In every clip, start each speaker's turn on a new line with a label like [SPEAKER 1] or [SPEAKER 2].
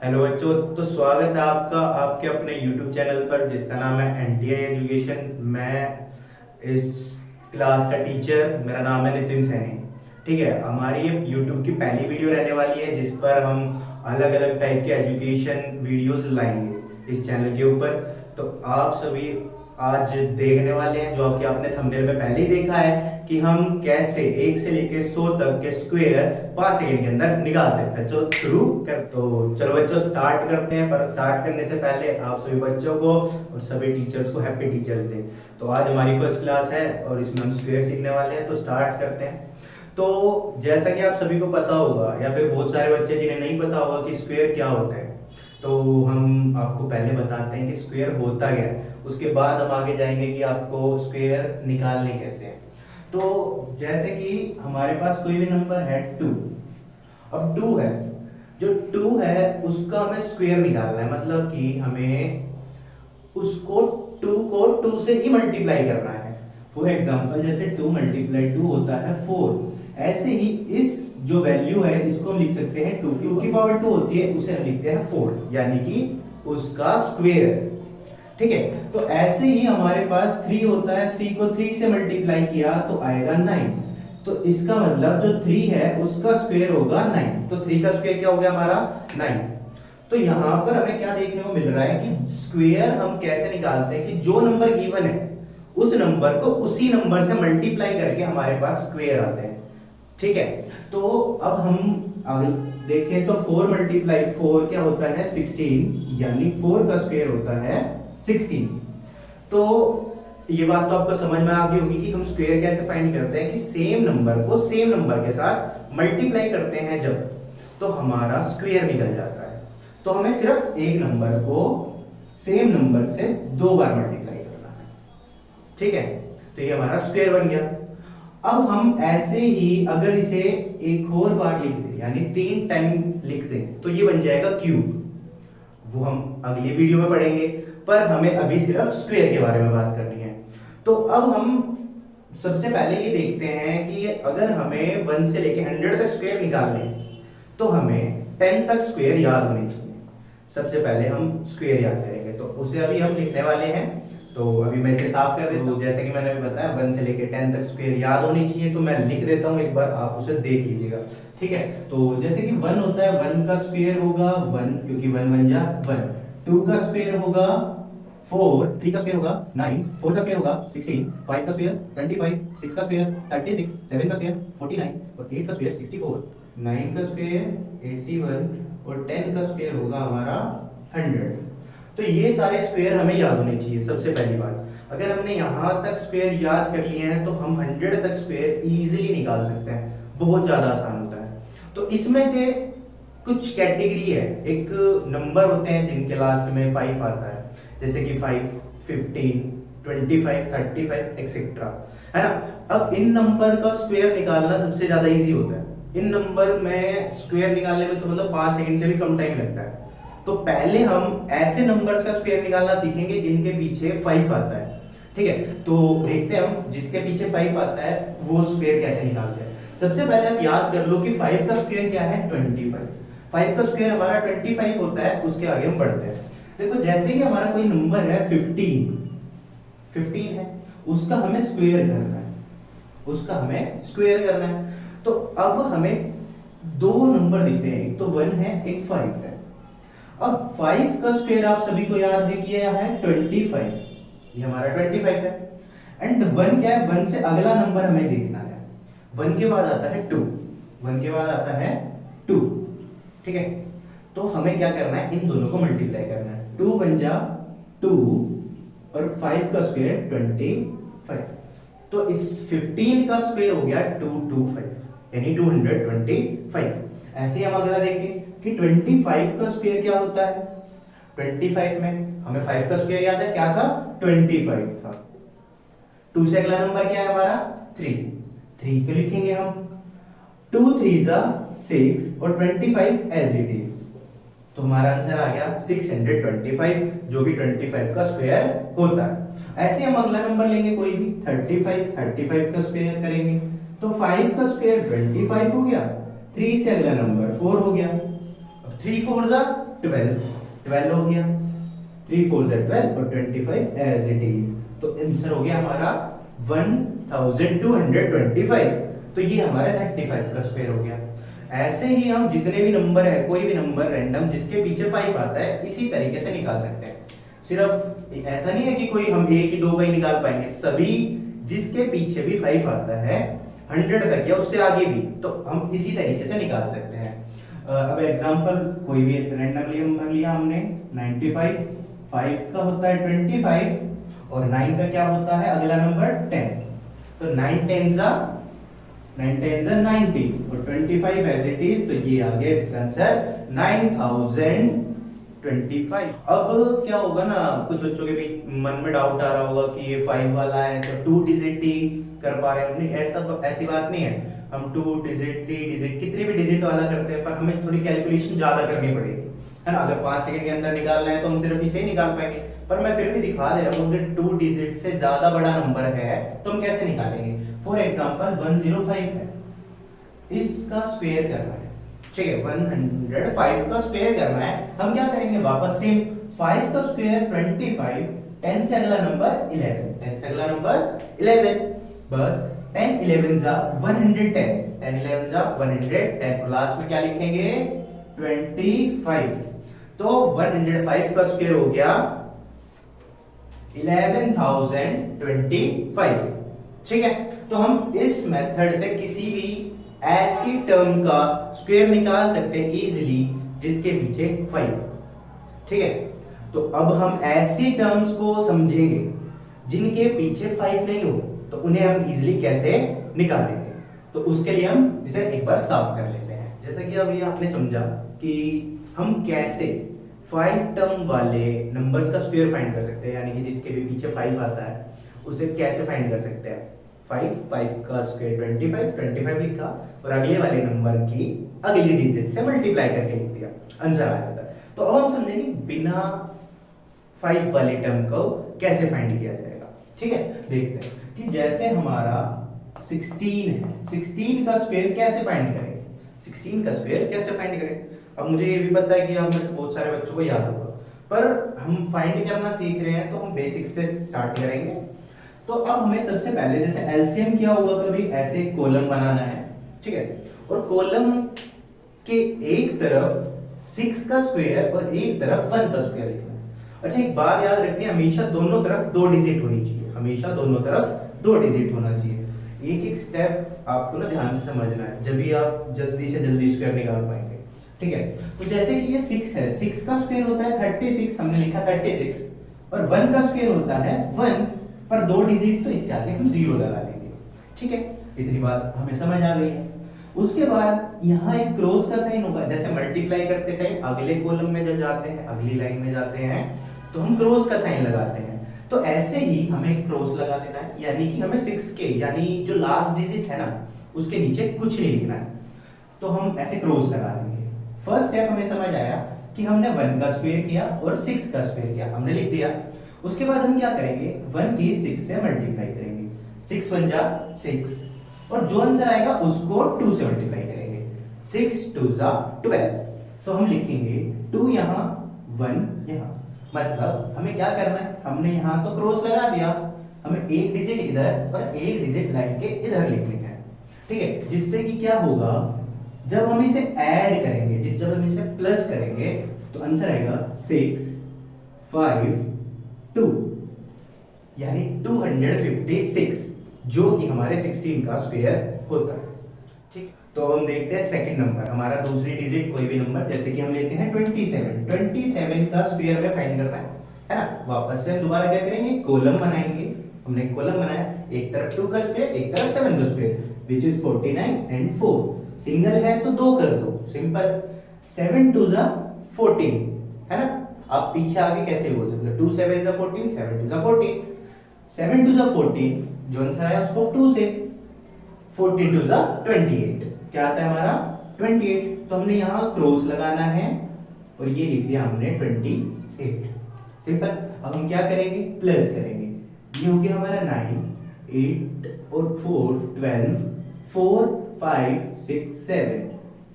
[SPEAKER 1] Hello बच्चों, तो स्वागत है आपका आपके अपने YouTube चैनल पर जिसका नाम है एनटीआई एजुकेशन। मैं इस क्लास का टीचर, मेरा नाम है नितिन सैनी। ठीक है, हमारी ये YouTube की पहली वीडियो रहने वाली है जिस पर हम अलग अलग टाइप के एजुकेशन वीडियोस लाएंगे इस चैनल के ऊपर। तो आप सभी आज देखने वाले हैं, जो कि आपने थंबनेल में पहले ही देखा है, कि हम कैसे 1 से लेकर 100 तक के स्क्वायर 5 सेकंड के अंदर निकाल सकते हैं। तो शुरू कर, तो चलो बच्चों स्टार्ट करते हैं। पर स्टार्ट करने से पहले आप सभी बच्चों को और सभी टीचर्स को हैप्पी टीचर्स डे। तो आज हमारी फर्स्ट क्लास है और इसमें हम स्क्वायर सीखने वाले हैं। तो स्टार्ट करते हैं। तो जैसा कि आप सभी को पता होगा या फिर बहुत सारे बच्चे जिन्हें नहीं पता होगा कि स्क्वायर क्या होता है, तो हम आपको पहले बताते हैं कि स्क्वायर होता क्या है। उसके बाद हम आगे जाएंगे कि आपको स्क्वायर निकालने कैसे हैं। तो जैसे कि हमारे पास कोई भी नंबर है 2। अब 2 है, जो 2 है उसका हमें स्क्वायर निकालना है, मतलब कि हमें उसको 2 को 2 से ही मल्टीप्लाई करना है। फॉर एग्जांपल जैसे 2 मल्टीप्लाई 2 होता है 4। ऐसे ही इस जो वैल्यू है इसको हम लिख सकते हैं 2 की पावर 2 होती है, उसे हम लिखते हैं 4, यानी कि उसका स्क्वायर। ठीक है, तो ऐसे ही हमारे पास 3 होता है, 3 को 3 से मल्टीप्लाई किया तो आएगा 9। तो इसका मतलब जो 3 है उसका स्क्वायर होगा 9। तो 3 का स्क्वायर क्या हो गया हमारा 9। तो यहां पर हमें क्या देखने को मिल रहा है कि स्क्वायर हम कैसे निकालते हैं कि जो नंबर गिवन है उस नंबर को उसी नंबर से मल्टीप्लाई करके हमारे पास स्क्वायर आते हैं। ठीक है, तो अब हम अगर देखें तो 4 मल्टीप्लाई 4 क्या होता है 16, यानी 4 का स्क्वायर होता है 16। तो ये बात तो आपको समझ में आ गई होगी कि हम स्क्वायर कैसे फाइंड करते हैं कि सेम नंबर को सेम नंबर के साथ मल्टीप्लाई करते हैं जब, तो हमारा स्क्वायर निकल जाता है। तो हमें सिर्फ एक नंबर को सेम नंबर से 2 बार मल्टीप्लाई करना है। ठीक है, तो ये हमारा स्क्वायर बन गया। अब हम ऐसे ही अगर इसे एक और बार लिख दें, यानी 3 टाइम लिख दें, तो ये बन जाएगा क्यूब। वो हम अगली वीडियो में पढ़ेंगे, पर हमें अभी सिर्फ स्क्वायर के बारे में बात करनी है। तो अब हम सबसे पहले ये देखते हैं कि अगर हमें 1 से लेके 100 तक स्क्वायर निकालने हैं तो हमें 10 तक स्क्वायर याद होनी चाहिए। सबसे पहले हम स्क्वायर याद करेंगे, तो उसे अभी हम लिखने वाले हैं। तो अभी मैं इसे साफ कर देता हूँ। जैसे कि मैंने अभी बताया 1 से लेके 10 तक स्क्वायर याद होनी चाहिए, तो मैं लिख देता हूँ, एक बार आप उसे देख लीजिएगा। ठीक है, तो जैसे कि 1 होता है, 1 का स्क्वायर होगा 1, क्योंकि 1 1 जा 1। 2 का स्क्वायर होगा 4, 3 का स्क्वायर होगा 9, 4 का स्क्वायर होगा 16, 5 का स्क्वायर 25, 6 का स्क्वायर 36, 7 का स्क्वायर 49 और 8 का स्क्वायर 64, 9 का स्क्वायर 81 और 10 का स्क्वायर होगा हमारा 100। तो ये सारे स्क्वायर हमें याद होने चाहिए। सबसे पहली बात, अगर हमने यहां तक स्क्वायर याद कर लिए हैं तो हम 100 तक स्क्वायर इजीली निकाल सकते हैं। बहुत ज्यादा आसान होता है। तो इसमें से कुछ कैटेगरी है, एक नंबर होते हैं जिनके लास्ट में 5 आता है, जैसे कि 5, 15, 25, 35 एक्सेट्रा, है ना। अब इन नंबर का स्क्वायर निकालना सबसे ज्यादा इजी होता है। इन नंबर में स्क्वायर निकालने में तो मतलब 5 सेकंड से भी कम टाइम लगता है। तो पहले हम ऐसे नंबर्स का स्क्वायर निकालना सीखेंगे जिनके पीछे 5 आता है। ठीक है, तो देखते हैं हम जिसके पीछे 5 आता है वो स्क्वायर कैसे निकालते हैं। सबसे पहले आप याद कर लो कि 5 का स्क्वायर क्या है 25। 5 का स्क्वायर हमारा 25 होता है। उसके आगे हम बढ़ते हैं। देखो जैसे कि हमारा कोई नंबर है 15 है, उसका हमें स्क्वायर करना है, उसका हमें स्क्वायर करना है। तो अब हमें 2 नंबर दिख रहे हैं, एक तो 1 है एक 5 है। अब 5 का स्क्वायर आप सभी को याद है कि यह है 25, ये हमारा 25 है। एंड 1 क्या है, 1 से अगला नंबर हमें देखना है। 1 के बाद आता है 2, 1 के बाद आता है 2। ठीक है, तो हमें क्या करना है, इन दोनों को मल्टीप्लाई करना है। 2 1 जा 2 और 5 का स्क्वायर 25। तो इस 15 का स्क्वायर हो गया 225, यानी 225। ऐसे ही हम अगला देखें कि 25 का स्क्वायर क्या होता है। 25 में हमें 5 का स्क्वायर याद है, क्या था 25 था। 2 से अगला नंबर क्या है हमारा 3, 3 को लिखेंगे हम। 2 3 जा 6 और 25 एज इट इज, तो हमारा आंसर आ गया 625, जो भी 25 का स्क्वायर होता है। ऐसे हम अगला नंबर लेंगे कोई भी 35 का स्क्वायर करेंगे, तो 5 का स्क्वायर 25 हो गया। 3 से अगला नंबर 4 हो गया। 3 4 जा 12, 12 हो गया, 3 4 12 और 25 एज इट इज। तो आंसर हो गया हमारा 1225। तो ये हमारा 35 का स्क्वायर हो गया। ऐसे ही हम जितने भी नंबर है, कोई भी नंबर रैंडम जिसके पीछे 5 आता है, इसी तरीके से निकाल सकते हैं। सिर्फ ऐसा नहीं है कि कोई हम एक ही दो का ही निकाल पाएंगे, सभी जिसके पीछे भी 5 आता है 100 तक या उससे आगे भी, तो हम इसी तरीके से निकाल सकते हैं। अब एग्जांपल कोई भी रैंडमली नंबर लिया हमने 95, 5 का होता है 25 और 9 का क्या होता है अगला नंबर 10। तो 9 10 90 और 25 एज इट इज, तो ये आ गया इसका आंसर 9025। अब क्या होगा ना, कुछ बच्चों के भी मन में डाउट आ रहा होगा कि ये 5 वाला है तो 2 डिजिट ही कर पा रहे हैं। नहीं, ऐसी बात नहीं है। हम 2 डिजिट 3 डिजिट कितने भी डिजिट वाला करते हैं, पर हमें थोड़ी कैलकुलेशन ज्यादा करनी पड़ेगी, है ना। अगर 5 सेकंड के अंदर निकालना है तो हम सिर्फ इसे ही निकाल पाएंगे, पर मैं फिर भी दिखा दे रहा हूँ अगर 2 डिजिट से ज्यादा बड़ा नंबर है तो हम कैसे निकालेंगे। फॉर एग्जांपल 105 है, इसका स्क्वायर करना है, ठीक है। 105 का स्क्वायर करना है, हम क्या करेंगे वापस से 5 का स्क्वायर 25, 10 से अगला नंबर 11, 10 से अगला नंबर 11, बस 10 11 जा 110, 10 11 जा 110 और लास्ट में क्या लिखेंगे 25। तो 105 का स्क्वायर हो गया 11025, ठीक है। तो हम इस मेथड से किसी भी ऐसी टर्म का स्क्वायर निकाल सकते हैं इजीली जिसके पीछे 5, ठीक है। तो अब हम ऐसी टर्म्स को समझेंगे जिनके पीछे 5 नहीं हो, तो उन्हें हम इजीली कैसे निकालेंगे। तो उसके लिए हम इसे एक बार साफ कर लेते हैं। जैसा कि अभी आपने समझा कि हम कैसे 5 टर्म वाले नंबर्स का स्क्वायर फाइंड कर सकते हैं, यानी कि जिसके भी पीछे 5 आता है उसे कैसे फाइंड कर सकते हैं। 5 का स्क्वायर 25 लिखा और अगले वाले नंबर की अगली डिजिट से मल्टीप्लाई करके लिख दिया, आंसर आ जाता है। तो अब हम समझेंगे बिना 5 वाली टर्म को कैसे फाइंड किया जाएगा, ठीक है। देखते हैं कि जैसे हमारा 16 है, 16 का स्क्वायर कैसे फाइंड करें, 16 का स्क्वायर कैसे फाइंड करें। अब मुझे ये भी पता है कि हम में से बहुत सारे बच्चों को याद होगा, पर हम फाइंड करना सीख रहे हैं तो हम बेसिक से स्टार्ट करेंगे। तो अब हमें सबसे पहले जैसे एलसीएम किया हुआ कभी ऐसे कॉलम बनाना है, ठीक है। और कॉलम के एक तरफ 6 का स्क्वायर और एक तरफ 1 का स्क्वायर लिखना है। अच्छा, एक बात याद रखनी है, हमेशा दोनों तरफ 2 डिजिट होनी चाहिए, हमेशा दोनों तरफ 2 डिजिट होना चाहिए। एक एक स्टेप आपको ना ध्यान से समझना है, जब भी आप जल्दी से जल्दी स्क्वायर निकाल पाएंगे, ठीक है। तो जैसे कि ये 6 है, 6 का स्क्वायर होता है 36, हमने लिखा 36, और 1 का स्क्वायर होता है 1, पर 2 डिजिट तो इसके आगे हम 0 लगा लेंगे, ठीक है। इतनी बात हमें समझ आ गई है। उसके बाद यहाँ एक क्रॉस का साइन होगा, जैसे मल्टीप्लाई करते टाइम अगले कॉलम में जब जाते हैं, अगली लाइन में जाते हैं तो हम क्रॉस का साइन लगाते हैं। तो ऐसे ही हमें क्रॉस लगा देना है, यानी कि हमें 6 के यानी जो लास्ट डिजिट है ना उसके नीचे कुछ नहीं लिखना है, तो हम ऐसे क्रॉस लगा देंगे। फर्स्ट स्टेप हमें समझ आया कि हमने 1 का स्क्वायर किया और 6 का स्क्वायर किया, हमने लिख दिया। उसके बाद हम क्या करेंगे 1 की 6 से मल्टीप्लाई करेंगे, 6 1 जा 6 और जो आंसर आएगा उसको 2 से मल्टीप्लाई करेंगे, 6 2 जा 12। तो हम लिखेंगे 2 यहाँ 1 यहाँ, मतलब हमें क्या करना है, हमने यहाँ तो क्रॉस लगा दिया, हमें एक डिजिट इधर और एक डिजिट लाइन के इधर लिखने हैं, ठीक है। जिससे कि क्या होगा, जब हम इसे ऐड करेंगे, जब हम इसे प्लस करेंगे तो आंसर आएगा 6 5 2, यानी 256, जो कि हमारे 16 का स्क्वायर होता है, ठीक। तो अब हम देखते हैं सेकंड नंबर, हमारा दूसरी डिजिट कोई भी नंबर, जैसे कि हम लेते हैं 27 का स्क्वायर में फाइंड करना है ना। वापस से हम दोबारा क्या करेंगे, कॉलम बनाएंगे। हमने कॉलम बनाया, एक तरफ 2 का स्क्वायर, एक तरफ 7 का square, which is 49 and 4। Single है तो 2 कर दो, सिंपल। 7 2 जा 14, है ना। आप पीछे आगे कैसे बोल सकते हो, 2 7 जा 14, 7 2 जा 14, 7 2 जा 14, जो आंसर आया उसको 2 से, 14 2 जा 28, क्या आता है हमारा 28। तो हमने यहाँ क्रॉस लगाना है और ये लिख दिया हमने 28, सिंपल। अब हम क्या करेंगे, प्लस करेंगे, ये हो गया हमारा 9 8 और 4 12 4 5 6 7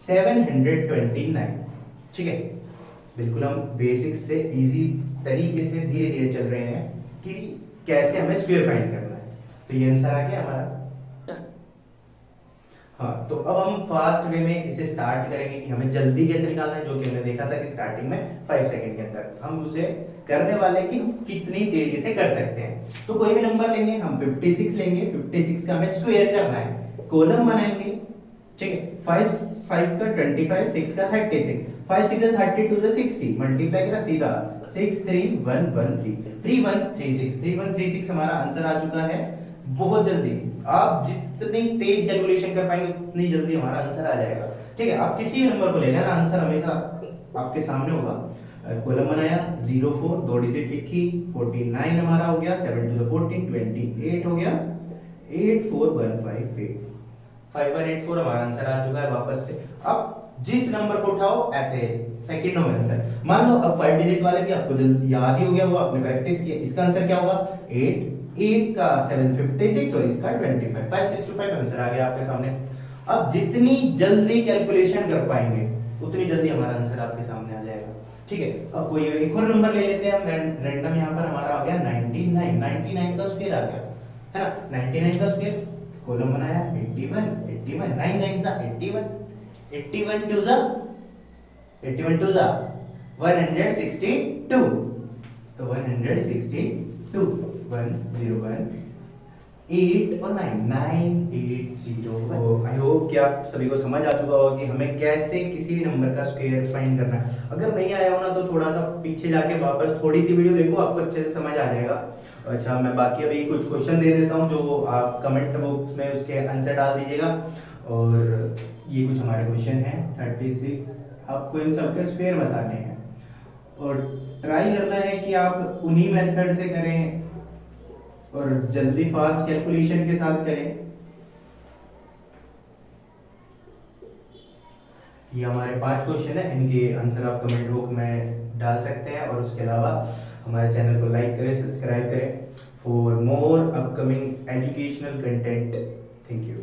[SPEAKER 1] 729, ठीक है। बिल्कुल हम बेसिक से इजी तरीके से धीरे धीरे चल रहे हैं कि कैसे हमें स्क्वायर फाइंड करना है। तो ये आंसर आ गया हमारा। हाँ, तो अब हम फास्ट वे में इसे स्टार्ट करेंगे कि हमें जल्दी कैसे निकालना है, जो कि हमने देखा था कि स्टार्टिंग में 5 सेकंड के अंदर हम उसे करने वाले कि हम कितनी तेजी से कर सकते हैं। तो कोई भी नंबर लेंगे, हम 56 लेंगे, 56 का हमें स्क्वायर करना है, कॉलम बनाएंगे, ठीक है। 5 का 25, 6 का 36, 5 6 32 से 60 मल्टीप्लाई करा सीधा 6 3 1 1 3 3136, 3136 हमारा आंसर आ चुका है। बहुत जल्दी आप जितनी तेज कैलकुलेशन कर पाएंगे उतनी जल्दी हमारा आंसर आ जाएगा, ठीक है। आप किसी भी नंबर को ले लेना, आंसर हमेशा आपके सामने होगा। कॉलम बनाया, 04 दो डिजिट लिखी, 49 हमारा हो गया, 7 टू द 14 28 हो गया, 84158 5184 हमारा आंसर आ चुका है वापस से। अब जिस नंबर को उठाओ ऐसे सेकंडों में आंसर। मान लो अब 5 डिजिट वाले भी आपको याद ही हो गया, वो आपने प्रैक्टिस किया। इसका आंसर क्या होगा 8 का 756 और इसका 25 5625 आंसर आ गया आपके सामने। अब जितनी जल्दी कैलकुलेशन कर पाएंगे उतनी जल्दी हमारा आंसर आपके सामने आ जाएगा, ठीक है। अब कोई एक और नंबर ले लेते हैं हम रैंडम, यहाँ पर हमारा आ गया 99 99 का स्क्वायर आ गया, है ना। 99 का स्क्वायर, कॉलम बनाया 81 81 9 9 सा 81 81 2 सा 81 2 सा 162, तो 162 101 8 और 9 9801। आई होप कि आप सभी को समझ आ चुका होगा कि हमें कैसे किसी भी नंबर का स्क्वायर फाइंड करना है। अगर नहीं आया हो ना तो थोड़ा सा पीछे जाके वापस थोड़ी सी वीडियो देखो, आपको अच्छे से समझ आ जाएगा। अच्छा, मैं बाकी अभी कुछ क्वेश्चन दे देता हूँ जो आप कमेंट बॉक्स में उसके आंसर डाल दीजिएगा। और ये कुछ हमारे क्वेश्चन हैं 36, आपको इन सबके स्क्वायर बताने हैं और ट्राई करना है कि आप उन्हीं मेथड से करें और जल्दी फास्ट कैलकुलेशन के साथ करें। ये हमारे 5 क्वेश्चन है, इनके आंसर आप कमेंट बॉक्स में डाल सकते हैं और उसके अलावा हमारे चैनल को लाइक करें, सब्सक्राइब करें for more upcoming educational content. Thank you.